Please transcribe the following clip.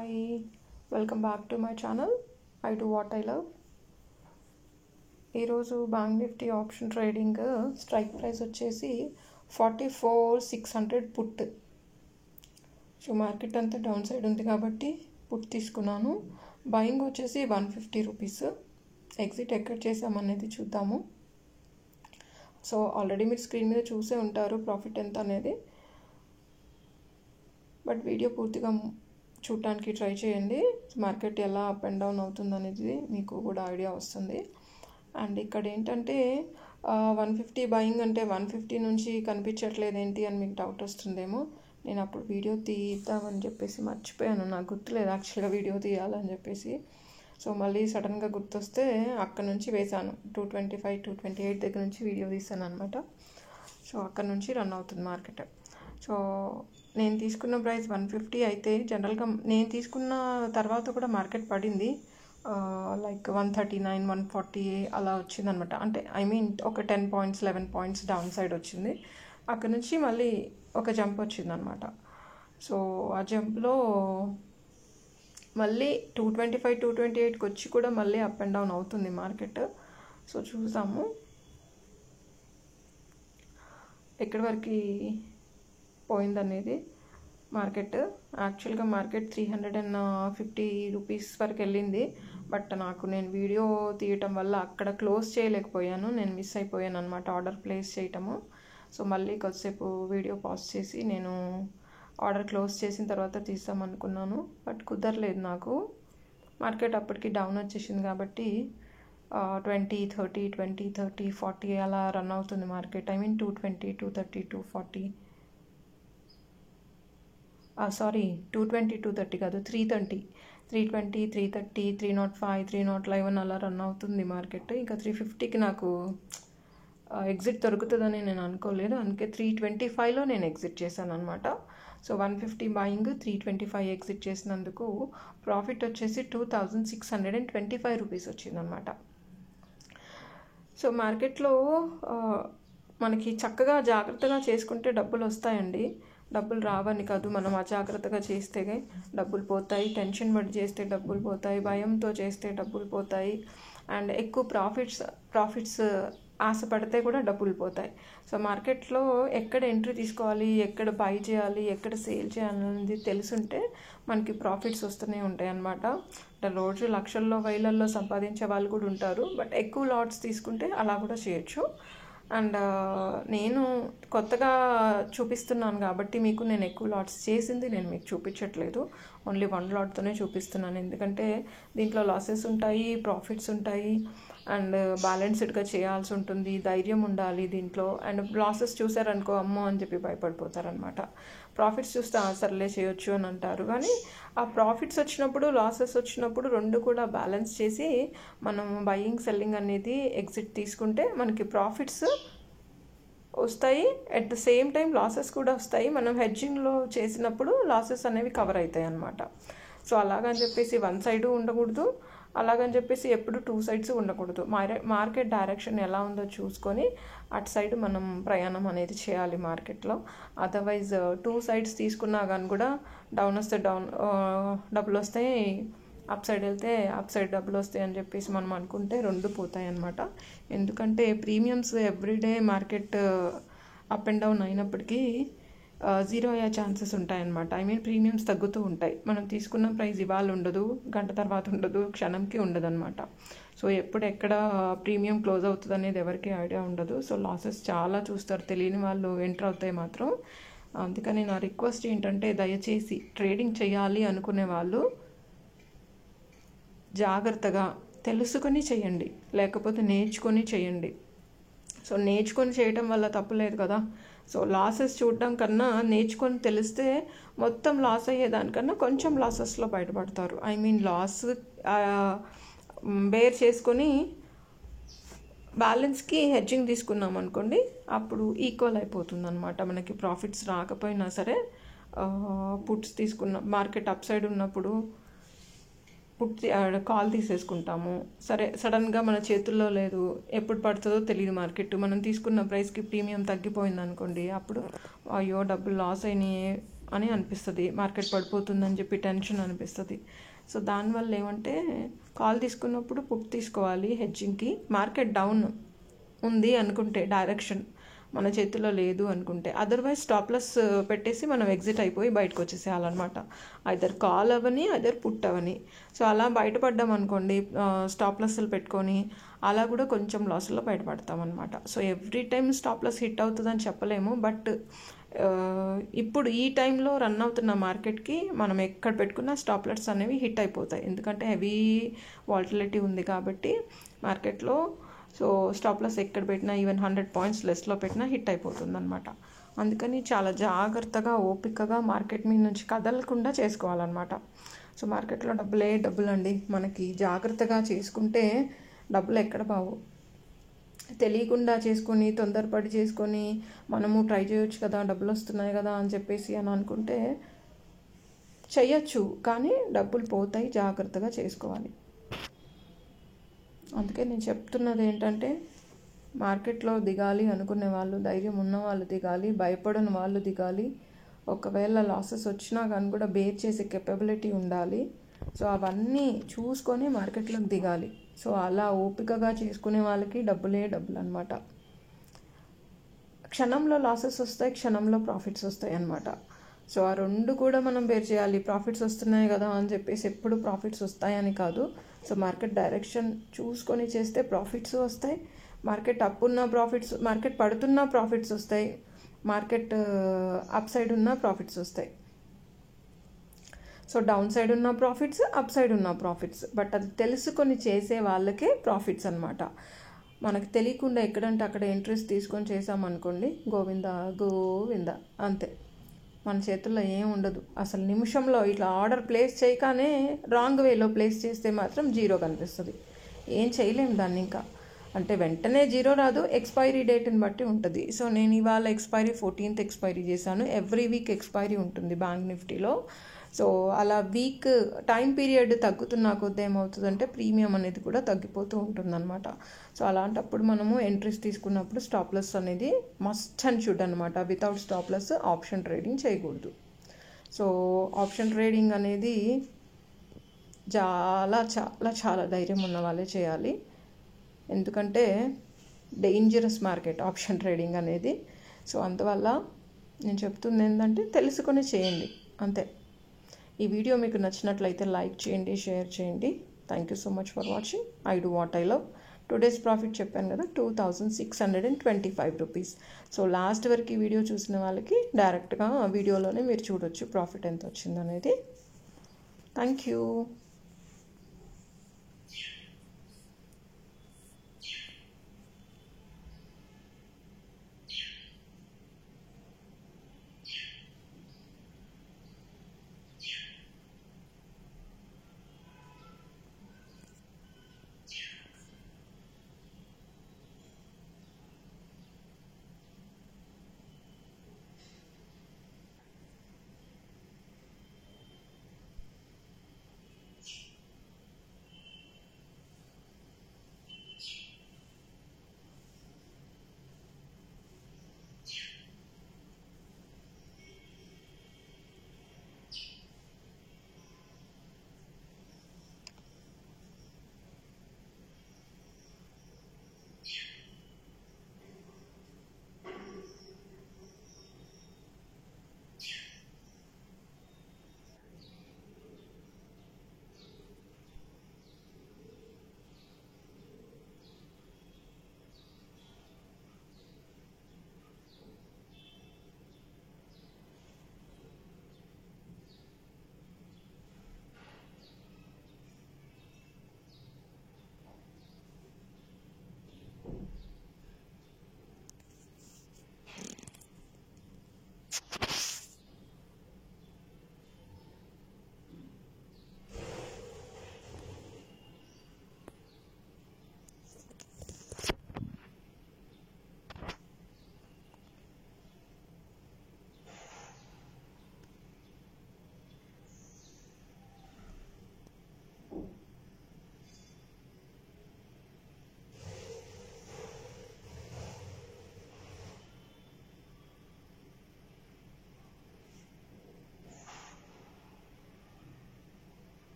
Hi, welcome back to my channel. I do what I love. ఈరోజు bank Nifty option trading strike price వచ్చేసి 44,600 put. So market అంతా down side ఉంది కాబట్టి put తీసుకున్నాను. Buying వచ్చేసి 150 rupees. Exit ఎక్కడ చేసామనేది చూద్దాము. సో ఆల్రెడీ మీరు స్క్రీన్ మీద చూసే ఉంటారు ప్రాఫిట్ ఎంత అనేది. బట్ వీడియో పూర్తిగా చూడటానికి ట్రై చేయండి. మార్కెట్ ఎలా అప్ అండ్ డౌన్ అవుతుంది అనేది మీకు కూడా ఐడియా వస్తుంది. అండ్ ఇక్కడ ఏంటంటే 150 బయింగ్ అంటే 150 నుంచి కనిపించట్లేదు ఏంటి అని మీకు డౌట్ వస్తుందేమో. నేను అప్పుడు వీడియో తీద్దామని చెప్పేసి మర్చిపోయాను, నాకు గుర్తులేదు యాక్చువల్గా వీడియో తీయాలని చెప్పేసి. సో మళ్ళీ సడన్గా గుర్తొస్తే అక్కడ నుంచి వేశాను. 225, 228 దగ్గర నుంచి వీడియో తీసాను అనమాట. సో అక్కడ నుంచి రన్ అవుతుంది మార్కెట్. సో నేను తీసుకున్న ప్రైస్ 150 అయితే జనరల్గా నేను తీసుకున్న తర్వాత కూడా మార్కెట్ పడింది. లైక్ 139, 140 అలా వచ్చిందనమాట. అంటే ఒక 10 పాయింట్స్ 11 పాయింట్స్ డౌన్ సైడ్ వచ్చింది. అక్కడ నుంచి మళ్ళీ ఒక జంప్ వచ్చిందనమాట. సో ఆ జంప్లో మళ్ళీ 225, 228కి వచ్చి కూడా మళ్ళీ అప్ అండ్ డౌన్ అవుతుంది మార్కెట్. సో చూసాము ఎక్కడి వరకు పోయిందనేది మార్కెట్. యాక్చువల్గా మార్కెట్ 350 రూపీస్ వరకు వెళ్ళింది. బట్ నేను వీడియో తీయటం వల్ల అక్కడ క్లోజ్ చేయలేకపోయాను, నేను మిస్ అయిపోయాను అనమాట ఆర్డర్ ప్లేస్ చేయటము. సో మళ్ళీ కొద్దిసేపు వీడియో పాజ్ చేసి నేను ఆర్డర్ క్లోజ్ చేసిన తర్వాత తీసామనుకున్నాను. బట్ కుదరలేదు నాకు. మార్కెట్ అప్పటికి డౌన్ వచ్చేసింది కాబట్టి 20, 30, 20, 30, 40 అలా రన్ అవుతుంది మార్కెట్. 220, 230, 240 సారీ 220, 230 కాదు 320, 320, 330, 305, 311 అలా రన్ అవుతుంది మార్కెట్. ఇంకా 350కి నాకు ఎగ్జిట్ దొరుకుతుందని నేను అనుకోలేదు, అందుకే 325లో నేను ఎగ్జిట్ చేశాను అనమాట. సో 150 బయింగ్, 325 ఎగ్జిట్ చేసినందుకు ప్రాఫిట్ వచ్చేసి 2,625 రూపీస్ వచ్చిందనమాట. సో మార్కెట్లో మనకి చక్కగా జాగ్రత్తగా చేసుకుంటే డబ్బులు వస్తాయండి. డబ్బులు రావని కాదు, మనం అజాగ్రత్తగా చేస్తే డబ్బులు పోతాయి, టెన్షన్ పడి చేస్తే డబ్బులు పోతాయి, భయంతో చేస్తే డబ్బులు పోతాయి, అండ్ ఎక్కువ ప్రాఫిట్స్ ఆశపడితే కూడా డబ్బులు పోతాయి. సో మార్కెట్లో ఎక్కడ ఎంట్రీ తీసుకోవాలి, ఎక్కడ బై చేయాలి, ఎక్కడ సేల్ చేయాలనేది తెలుసుంటే మనకి ప్రాఫిట్స్ వస్తూనే ఉంటాయి అన్నమాట. రోజు లక్షల్లో వేలల్లో సంపాదించే వాళ్ళు కూడా ఉంటారు. బట్ ఎక్కువ లాట్స్ తీసుకుంటే అలా కూడా చేయొచ్చు. అండ్ నేను కొత్తగా చూపిస్తున్నాను కాబట్టి మీకు నేను ఎక్కువ లాట్స్ చేసింది నేను మీకు చూపించట్లేదు, ఓన్లీ 1 లాట్తోనే చూపిస్తున్నాను. ఎందుకంటే దీంట్లో లాసెస్ ఉంటాయి, ప్రాఫిట్స్ ఉంటాయి, అండ్ బ్యాలెన్స్డ్గా చేయాల్సి ఉంటుంది, ధైర్యం ఉండాలి దీంట్లో. అండ్ లాసెస్ చూసారనుకో అమ్మో అని చెప్పి భయపడిపోతారనమాట. ప్రాఫిట్స్ చూస్తే సర్లే చేయొచ్చు అని అంటారు. కానీ ఆ ప్రాఫిట్స్ వచ్చినప్పుడు లాసెస్ వచ్చినప్పుడు రెండు కూడా బ్యాలెన్స్ చేసి మనం బయింగ్ సెల్లింగ్ అనేది ఎగ్జిట్ తీసుకుంటే మనకి ప్రాఫిట్స్ వస్తాయి, at the same time losses కూడా వస్తాయి. మనం హెడ్జింగ్లో చేసినప్పుడు లాసెస్ అనేవి కవర్ అవుతాయి అన్నమాట. సో అలాగని చెప్పేసి 1 సైడు ఉండకూడదు, అలాగని చెప్పేసి ఎప్పుడు 2 సైడ్స్ ఉండకూడదు. మార్కెట్ డైరెక్షన్ ఎలా ఉందో చూసుకొని అటు సైడ్ మనం ప్రయాణం అనేది చేయాలి మార్కెట్లో. అదర్వైజ్ 2 సైడ్స్ తీసుకున్నా కానీ కూడా డౌన్ వస్తే డౌన్ డబ్బులు వస్తాయి, అప్ సైడ్ వెళ్తే అప్ సైడ్ డబ్బులు వస్తాయి అని చెప్పేసి మనం అనుకుంటే రెండు పోతాయి అన్నమాట. ఎందుకంటే premiums everyday market up and down అయినప్పటికీ జీరో అయ్యే ఛాన్సెస్ ఉంటాయన్నమాట. ప్రీమియమ్స్ తగ్గుతూ ఉంటాయి. మనం తీసుకున్న ప్రైస్ ఇవాళ ఉండదు, గంట తర్వాత ఉండదు, క్షణంకి ఉండదు అనమాట. సో ఎప్పుడు ఎక్కడ ప్రీమియం క్లోజ్ అవుతుంది అనేది ఎవరికి ఐడియా ఉండదు. సో లాసెస్ చాలా చూస్తారు, తెలియని వాళ్ళు ఎంటర్ అవుతాయి మాత్రం. అందుకని నా రిక్వెస్ట్ ఏంటంటే దయచేసి ట్రేడింగ్ చేయాలి అనుకునే వాళ్ళు జాగ్రత్తగా తెలుసుకొని చేయండి, లేకపోతే నేర్చుకొని చేయండి. సో నేర్చుకొని చేయడం వల్ల తప్పులేదు కదా. సో లాసెస్ చూడడం కన్నా నేర్చుకొని తెలిస్తే మొత్తం లాస్ అయ్యేదానికన్నా కొంచెం లాసెస్లో బయటపడతారు. లాస్ బేర్ చేసుకొని బ్యాలెన్స్కి హెడ్జింగ్ తీసుకున్నాం అనుకోండి, అప్పుడు ఈక్వల్ అయిపోతుంది అనమాట. మనకి ప్రాఫిట్స్ రాకపోయినా సరే పుట్స్ తీసుకున్న మార్కెట్ అప్ సైడ్ ఉన్నప్పుడు కాల్ తీసేసుకుంటాము. సరే సడన్గా మన చేతుల్లో లేదు, ఎప్పుడు పడుతుందో తెలియదు మార్కెట్. మనం తీసుకున్న ప్రైస్కి ప్రీమియం తగ్గిపోయింది అనుకోండి, అప్పుడు అయ్యో డబ్బులు లాస్ అయినాయి అని అనిపిస్తుంది, మార్కెట్ పడిపోతుందని చెప్పి టెన్షన్ అనిపిస్తుంది. సో దానివల్ల ఏమంటే కాల్ తీసుకున్నప్పుడు పుట్ తీసుకోవాలి హెడ్జింగ్కి. మార్కెట్ డౌన్ ఉంది అనుకుంటే, డైరెక్షన్ మన చేతిలో లేదు అనుకుంటే, అదర్వైజ్ స్టాప్లెస్ పెట్టేసి మనం ఎగ్జిట్ అయిపోయి బయటకు వచ్చేసేయాలన్నమాట. ఐదర్ కాల్ అవని ఐదర్ పుట్ అవని. సో అలా బయటపడ్డాం అనుకోండి, స్టాప్లెస్లు పెట్టుకొని, అలా కూడా కొంచెం లాస్లో బయటపడతాం అనమాట. So every time staples hit అవుతుందని చెప్పలేము, బట్ ఇప్పుడు ఈ టైంలో రన్ అవుతున్న మార్కెట్కి మనం ఎక్కడ పెట్టుకున్న స్టాప్లెస్ అనేవి హిట్ అయిపోతాయి, ఎందుకంటే హెవీ వాలటిలిటీ ఉంది కాబట్టి మార్కెట్లో. సో స్టాప్లెస్ ఎక్కడ పెట్టినా, ఈవెన్ 100 పాయింట్స్ లెస్లో పెట్టినా హిట్ అయిపోతుంది అనమాట. అందుకని చాలా జాగ్రత్తగా ఓపికగా మార్కెట్ మీద నుంచి కదలకుండా చేసుకోవాలన్నమాట. సో మార్కెట్లో డబ్బులు అండి, మనకి జాగ్రత్తగా చేసుకుంటే డబ్బులు ఎక్కడ బావు. తెలియకుండా చేసుకొని, తొందరపడి చేసుకొని, మనము ట్రై చేయొచ్చు కదా, డబ్బులు వస్తున్నాయి కదా అని చెప్పేసి అని అనుకుంటే చెయ్యొచ్చు, కానీ డబ్బులు పోతాయి. జాగ్రత్తగా చేసుకోవాలి. అందుకే నేను చెప్తున్నది ఏంటంటే, మార్కెట్లో దిగాలి అనుకునే వాళ్ళు, ధైర్యం ఉన్న వాళ్ళు దిగాలి, భయపడని వాళ్ళు దిగాలి. ఒకవేళ లాసెస్ వచ్చినా కానీ కూడా బేర్ చేసే కెపబిలిటీ ఉండాలి. సో అవన్నీ చూసుకొని మార్కెట్లోకి దిగాలి. సో అలా ఓపికగా చేసుకునే వాళ్ళకి డబ్బులు అనమాట. క్షణంలో లాసెస్ వస్తాయి, క్షణంలో ప్రాఫిట్స్ వస్తాయి అన్నమాట. సో ఆ రెండు కూడా మనం బేర్ చేయాలి. ప్రాఫిట్స్ వస్తున్నాయి కదా అని చెప్పేసి ఎప్పుడు ప్రాఫిట్స్ వస్తాయని కాదు. సో మార్కెట్ డైరెక్షన్ చూసుకొని చేస్తే ప్రాఫిట్స్ వస్తాయి. మార్కెట్ అప్ ఉన్న ప్రాఫిట్స్, మార్కెట్ పడుతున్న ప్రాఫిట్స్ వస్తాయి, మార్కెట్ అప్ సైడ్ ఉన్న ప్రాఫిట్స్ వస్తాయి. సో డౌన్ సైడ్ ఉన్న ప్రాఫిట్స్, అప్ సైడ్ ఉన్న ప్రాఫిట్స్, బట్ అది తెలుసుకొని చేసే వాళ్ళకే ప్రాఫిట్స్ అనమాట. మనకు తెలియకుండా ఎక్కడంటే అక్కడ ఇంట్రెస్ట్ తీసుకొని చేసామనుకోండి, గోవింద అంతే. మన చేతుల్లో ఏం ఉండదు అసలు. నిమిషంలో ఇట్లా ఆర్డర్ ప్లేస్ చేయగానే రాంగ్ వేలో ప్లేస్ చేస్తే మాత్రం జీరో కనిపిస్తుంది. ఏం చేయలేము దాన్ని ఇంకా. అంటే వెంటనే జీరో రాదు, ఎక్స్పైరీ డేట్ని బట్టి ఉంటుంది. సో నేను ఇవాళ ఎక్స్పైరీ 14th ఎక్స్పైరీ చేశాను. ఎవ్రీ వీక్ ఎక్స్పైరీ ఉంటుంది బ్యాంక్ నిఫ్టీలో. సో అలా వీక్ టైం పీరియడ్ తగ్గుతున్న కొద్ది ఏమవుతుందంటే ప్రీమియం అనేది కూడా తగ్గిపోతూ ఉంటుందన్నమాట. సో అలాంటప్పుడు మనము ఎంట్రీస్ తీసుకున్నప్పుడు స్టాప్లెస్ అనేది మస్ట్ అండ్ షుడ్ అనమాట. వితౌట్ స్టాప్లెస్ ఆప్షన్ ట్రేడింగ్ చేయకూడదు. సో ఆప్షన్ ట్రేడింగ్ అనేది చాలా చాలా చాలా ధైర్యం ఉన్న వాళ్ళే చేయాలి, ఎందుకంటే డేంజరస్ మార్కెట్ ఆప్షన్ ట్రేడింగ్ అనేది. సో అందువల్ల నేను చెప్తుంది ఏంటంటే తెలుసుకొని చేయండి అంతే. ఈ వీడియో మీకు నచ్చినట్లయితే లైక్ చేయండి, షేర్ చేయండి. Thank you so much for watching. I do what I love. Today's profit చెప్పాను కదా, 2625 రూపీస్. సో లాస్ట్ వరకు ఈ వీడియో చూసిన వాళ్ళకి డైరెక్ట్గా వీడియోలోనే మీరు చూడొచ్చు ప్రాఫిట్ ఎంత వచ్చిందనేది. Thank you.